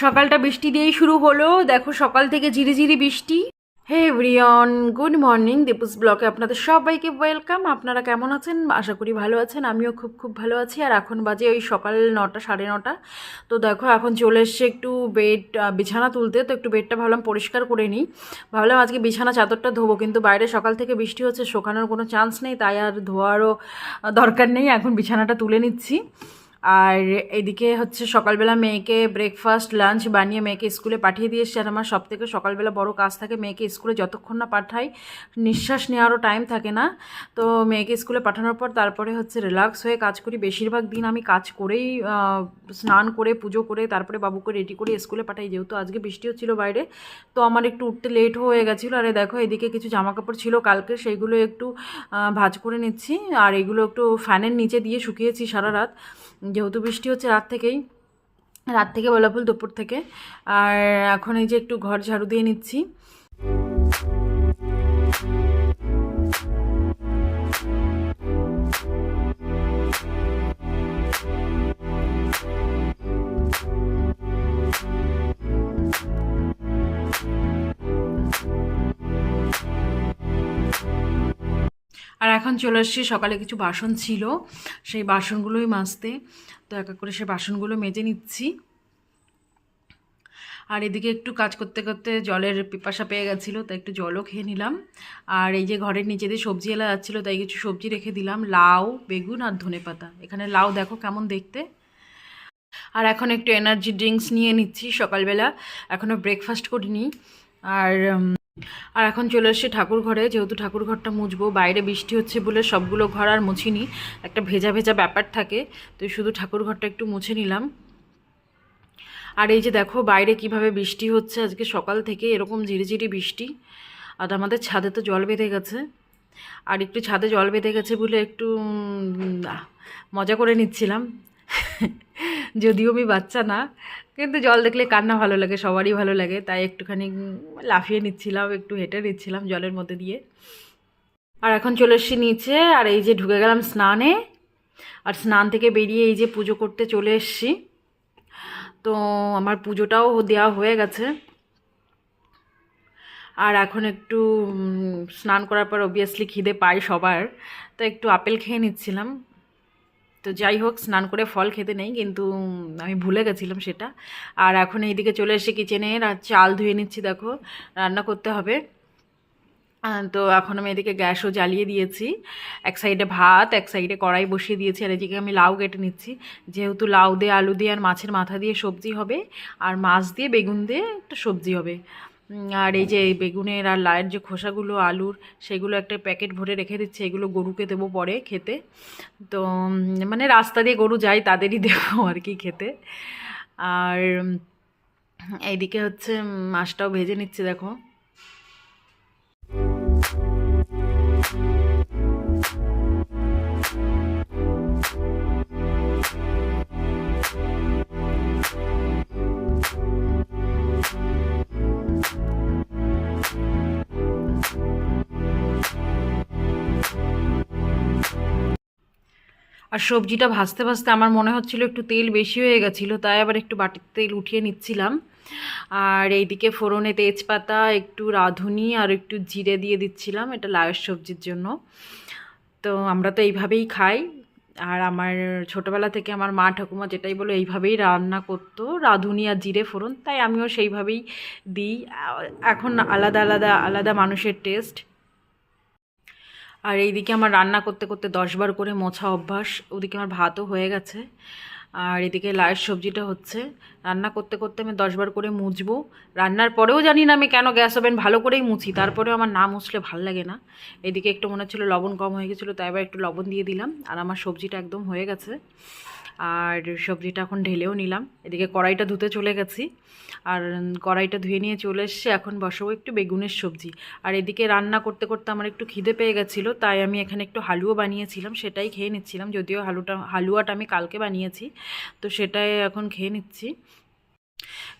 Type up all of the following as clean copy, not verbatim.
সকালটা বৃষ্টি দিয়েই শুরু হলো। দেখো সকাল থেকে ঝিরিঝিরি বৃষ্টি। Hey everyone, good morning. দীপুস ব্লকে আপনাদের সবাইকে ওয়েলকাম। আপনারা কেমন আছেন? আশা করি ভালো আছেন। আমিও খুব খুব ভালো আছি। আর এখন বাজে ওই সকাল 9টা, 9:30। তো দেখো এখন চলে এসছে একটু বিছানা তুলতে। তো একটু বেডটা ভাবলাম পরিষ্কার করে নিই। ভাবলাম আজকে বিছানা চাদরটা ধোবো, কিন্তু বাইরে সকাল থেকে বৃষ্টি হচ্ছে, শোকানোর কোনো চান্স নেই, তাই আর ধোয়ারও দরকার নেই। এখন বিছানাটা তুলে নিচ্ছি। আর এদিকে হচ্ছে সকালবেলা মেয়েকে ব্রেকফাস্ট লাঞ্চ বানিয়ে মেয়েকে স্কুলে পাঠিয়ে দিয়ে এসছি। আর আমার সব থেকে সকালবেলা বড় কাজ থাকে, মেয়েকে স্কুলে যতক্ষণ না পাঠাই নিঃশ্বাস নেওয়ারও টাইম থাকে না। তো মেয়েকে স্কুলে পাঠানোর পর তারপরে হচ্ছে রিল্যাক্স হয়ে কাজ করি। বেশিরভাগ দিন আমি কাজ করেই স্নান করে পুজো করে তারপরে বাবুকে রেডি করে স্কুলে পাঠাই, যেহেতু আজকে বৃষ্টি হচ্ছিলো বাইরে। তো আমার একটু উঠতে লেট হয়ে গেছিলো। আর দেখো এদিকে কিছু জামা কাপড় ছিল কালকে, সেইগুলো একটু ভাঁজ করে নিচ্ছি। আর এগুলো একটু ফ্যানের নিচে দিয়ে শুকিয়েছি সারা রাত, যেহেতু বৃষ্টি হচ্ছে রাত থেকে বলাফুল দুপুর থেকে। আর এখন এই যে একটু ঘর ঝাড়ু দিয়ে নিচ্ছি। আর এখন চলে আসছি, সকালে কিছু বাসন ছিল সেই বাসনগুলোই মাজতে। তো এক এক করে সেই বাসনগুলো মেজে নিচ্ছি। আর এদিকে একটু কাজ করতে করতে জলের পিপাসা পেয়ে গেছিলো, তাই একটু জলও খেয়ে নিলাম। আর এই যে ঘরের নিচে দিয়ে সবজি এলা যাচ্ছিলো, তাই কিছু সবজি রেখে দিলাম, লাউ, বেগুন আর ধনেপাতা। এখানে লাউ দেখো কেমন দেখতে। আর এখন একটু এনার্জি ড্রিঙ্কস নিয়ে নিচ্ছি সকালবেলা, এখনও ব্রেকফাস্ট করিনি। আর আর এখন চলে এসেছি ঠাকুর ঘরে, যেহেতু ঠাকুর ঘরটা মুছবো। বাইরে বৃষ্টি হচ্ছে বলে সবগুলো ঘর আর মুছিনি, একটা ভেজা ভেজা ব্যাপার থাকে, তো শুধু ঠাকুর ঘরটা একটু মুছে নিলাম। আর এই যে দেখো বাইরে কিভাবে বৃষ্টি হচ্ছে, আজকে সকাল থেকে এরকম ঝিরিঝিরি বৃষ্টি। আর আমাদের ছাদে তো জল বেঁধে গেছে। আর একটু ছাদে জল বেঁধে গেছে বলে একটু মজা করে নিচ্ছিলাম। যদিও আমি বাচ্চা না, কিন্তু জল দেখলে কার না ভালো লাগে, সবারই ভালো লাগে, তাই একটুখানি লাফিয়ে নিচ্ছিলাম, একটু হেঁটে নিচ্ছিলাম জলের মধ্যে দিয়ে। আর এখন চলে এসেছি নিচে, আর এই যে ঢুকে গেলাম স্নানে। আর স্নান থেকে বেরিয়ে এই যে পুজো করতে চলে এসেছি। তো আমার পুজোটাও দেওয়া হয়ে গেছে। আর এখন একটু স্নান করার পর অবভিয়াসলি খিদে পাই সবার, তো একটু আপেল খেয়ে নিচ্ছিলাম। তো যাই হোক, স্নান করে ফল খেতে নেই, কিন্তু আমি ভুলে গেছিলাম সেটা। আর এখন এইদিকে চলে এসে কিচেনে আর চাল ধুয়ে নিচ্ছি, দেখো রান্না করতে হবে। তো এখন আমি এদিকে গ্যাসও জ্বালিয়ে দিয়েছি, এক সাইডে ভাত এক সাইডে কড়াই বসিয়ে দিয়েছি। আর এদিকে আমি লাউ কেটে নিচ্ছি, যেহেতু লাউ দিয়ে আলু দিয়ে আর মাছের মাথা দিয়ে সবজি হবে, আর মাছ দিয়ে বেগুন দিয়ে একটা সবজি হবে। আর এই যে এই বেগুনের আর লাউয়ের যে খোসাগুলো আলুর, সেগুলো একটা প্যাকেট ভরে রেখে দিচ্ছে, এগুলো গরুকে দেবো পরে খেতে। তো মানে রাস্তা দিয়ে গরু যায় তাদেরই দেবো আর কি খেতে। আর এইদিকে হচ্ছে মাছটাও ভেজে নিচ্ছে দেখো। আর সবজিটা ভাজতে ভাজতে আমার মনে হচ্ছিল একটু তেল বেশি হয়ে গেছিলো, তাই আবার একটু বাটির তেল উঠিয়ে নিচ্ছিলাম। আর এইদিকে ফোড়নে তেজপাতা, একটু রাঁধুনি আর একটু জিরে দিয়ে দিচ্ছিলাম, এটা লাউয়ের সবজির জন্য। তো আমরা তো এইভাবেই খাই। আর আমার ছোটোবেলা থেকে আমার মা ঠাকুমা যেটাই বলো এইভাবেই রান্না করতো, রাঁধুনি আর জিরে ফোড়ন, তাই আমিও সেইভাবেই দিই। এখন আলাদা আলাদা আলাদা মানুষের টেস্ট। আর এইদিকে আমার রান্না করতে করতে 10 বার করে মোছা অভ্যাস। ওদিকে আমার ভাতও হয়ে গেছে, আর এদিকে লাউয়ের সবজিটা হচ্ছে। রান্না করতে করতে আমি 10 বার করে মুছবো। রান্নার পরেও জানি না আমি কেন গ্যাস ওভেন ভালো করেই মুছি, তারপরেও আমার না মুছলে ভাল লাগে না। এদিকে একটু মনে হচ্ছিলো লবণ কম হয়ে গেছিলো, তাই এবার একটু লবণ দিয়ে দিলাম। আর আমার সবজিটা একদম হয়ে গেছে, আর সবজিটা এখন ঢেলেও নিলাম। এদিকে কড়াইটা ধুতে চলে গেছি, আর কড়াইটা ধুয়ে নিয়ে চলে এসছে। এখন বসাবো একটু বেগুনের সবজি। আর এদিকে রান্না করতে করতে আমার একটু খিদে পেয়ে গেছিলো, তাই আমি এখানে একটু হালুয়া বানিয়েছিলাম, সেটাই খেয়ে নিচ্ছিলাম। যদিও হালুয়াটা আমি কালকে বানিয়েছি, তো সেটাই এখন খেয়ে নিচ্ছি।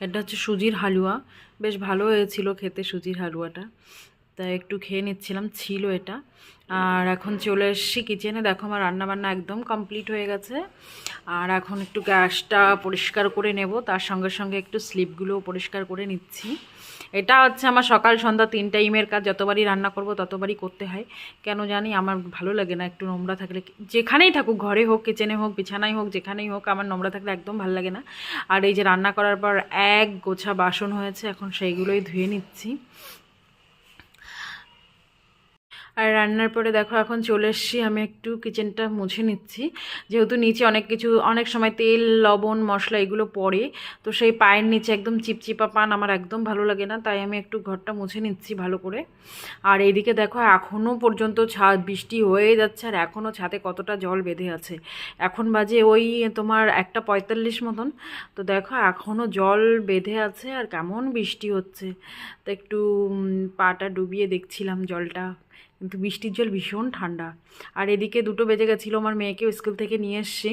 এটা হচ্ছে সুজির হালুয়া, বেশ ভালো হয়েছিল খেতে সুজির হালুয়াটা। তো তাই একটু খেয়ে নিচ্ছিলাম, ছিল এটা। আর এখন চলে এসেছি কিচেনে। দেখো আমার রান্নাবান্না একদম কমপ্লিট হয়ে গেছে। আর এখন একটু গ্যাসটা পরিষ্কার করে নেব, তার সঙ্গে সঙ্গে একটু স্লিপগুলোও পরিষ্কার করে নিচ্ছি। এটা হচ্ছে আমার সকাল সন্ধ্যা 3 টাইমের কাজ। যতবারই রান্না করব ততবারই করতে হয়, কেন জানি আমার ভালো লাগে না একটু নোংরা থাকলে। যেখানেই থাকুক, ঘরে হোক, কিচেনে হোক, বিছানায় হোক, যেখানেই হোক, আমার নোংরা থাকলে একদম ভালো লাগে না। আর এই যে রান্না করার পর এক গোছা বাসন হয়েছে, এখন সেইগুলোই ধুয়ে নিচ্ছি। আর রান্নার পরে দেখো এখন চলে এসেছি, আমি একটু কিচেনটা মুছে নিচ্ছি। যেহেতু নিচে অনেক কিছু, অনেক সময় তেল, লবণ, মশলা এগুলো পড়ে, তো সেই পায়ের নিচে একদম চিপচিপা পান আমার একদম ভালো লাগে না, তাই আমি একটু ঘরটা মুছে নিচ্ছি ভালো করে। আর এইদিকে দেখো এখনও পর্যন্ত ছাদ বৃষ্টি হয়ে যাচ্ছে, আর এখনও ছাদে কতটা জল বেঁধে আছে। এখন বাজে ওই তোমার 1:45 মতন, তো দেখো এখনও জল বেঁধে আছে আর কেমন বৃষ্টি হচ্ছে। তো একটু পাটা ডুবিয়ে দেখছিলাম জলটা, কিন্তু বৃষ্টির জল ভীষণ ঠান্ডা। আর এদিকে 2টো বেজে গেছিলো, আমার মেয়েকেও স্কুল থেকে নিয়ে এসছি,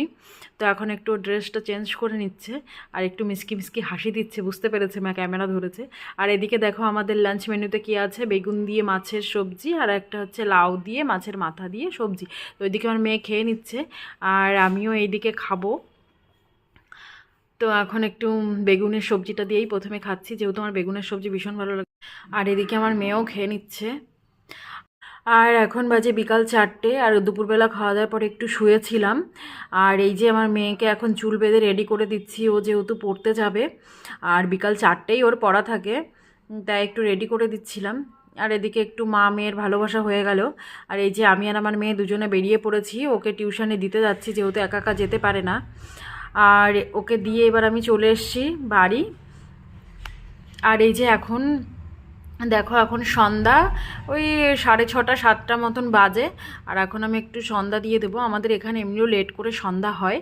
তো এখন একটু ড্রেসটা চেঞ্জ করে নিচ্ছে আর একটু মিষ্টি মিষ্টি হাসি দিচ্ছে, বুঝতে পেরেছে মা ক্যামেরা ধরেছে। আর এদিকে দেখো আমাদের লাঞ্চ মেনুতে কী আছে, বেগুন দিয়ে মাছের সবজি, আর একটা হচ্ছে লাউ দিয়ে মাছের মাথা দিয়ে সবজি। তো ওইদিকে আমার মেয়ে খেয়ে নিচ্ছে আর আমিও এইদিকে খাবো। তো এখন একটু বেগুনের সবজিটা দিয়েই প্রথমে খাচ্ছি, যেহেতু আমার বেগুনের সবজি ভীষণ ভালো লাগে। আর এদিকে আমার মেয়েও খেয়ে নিচ্ছে। আর এখন বাজে বিকাল 4টে, আর দুপুরবেলা খাওয়া দাওয়ার পরে একটু শুয়েছিলাম। আর এই যে আমার মেয়েকে এখন চুল বেঁধে রেডি করে দিচ্ছি, ও যেহেতু পড়তে যাবে আর বিকাল 4টেই ওর পড়া থাকে, তাই একটু রেডি করে দিচ্ছিলাম। আর এদিকে একটু মা মেয়ের ভালোবাসা হয়ে গেল। আর এই যে আমি আর আমার মেয়ে দুজনে বেরিয়ে পড়েছি, ওকে টিউশনে দিতে যাচ্ছি, যেহেতু একা একা যেতে পারে না। আর ওকে দিয়ে এবার আমি চলে এসেছি বাড়ি। আর এই যে এখন দেখো এখন সন্ধ্যা ওই 6:30 7টা মতন বাজে। আর এখন আমি একটু সন্ধ্যা দিয়ে দেবো, আমাদের এখানে এমনিও লেট করে সন্ধ্যা হয়,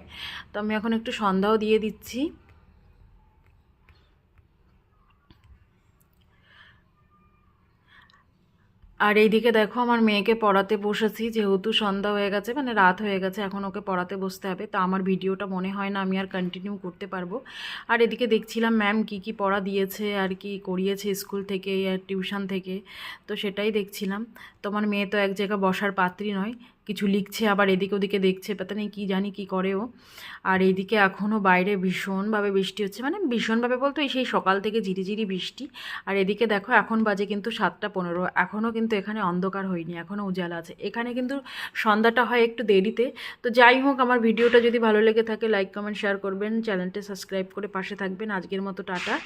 তো আমি এখন একটু সন্ধ্যাও দিয়ে দিচ্ছি। আর এইদিকে দেখো আমার মেয়েকে পড়াতে বসেছি, যেহেতু সন্ধ্যা হয়ে গেছে, মানে রাত হয়ে গেছে, এখন ওকে পড়াতে বসতে হবে। তো আমার ভিডিওটা মনে হয় না আমি আর কন্টিনিউ করতে পারবো। আর এদিকে দেখছিলাম ম্যাম কি কি পড়া দিয়েছে আর কি করিয়েছে স্কুল থেকে আর টিউশন থেকে, তো সেটাই দেখছিলাম। তোমার মেয়ে তো এক জায়গায় বসার পাত্রী নয়, কিছু লিখছে আবার এদিকে ওদিকে দেখছে, পাতা নেই কী জানি কী করে ও। আর এইদিকে এখনও বাইরে ভীষণভাবে বৃষ্টি হচ্ছে, মানে ভীষণভাবে বলতে সেই সকাল থেকে ঝিরিঝিরি বৃষ্টি। আর এদিকে দেখো এখন বাজে কিন্তু 7টা 15, এখনও কিন্তু এখানে অন্ধকার হয়নি, এখনও উজালা আছে। এখানে কিন্তু সন্ধ্যাটা হয় একটু দেরিতে। তো যাই হোক, আমার ভিডিওটা যদি ভালো লেগে থাকে লাইক কমেন্ট শেয়ার করবেন, চ্যানেলটা সাবস্ক্রাইব করে পাশে থাকবেন। আজকের মতো টাটা।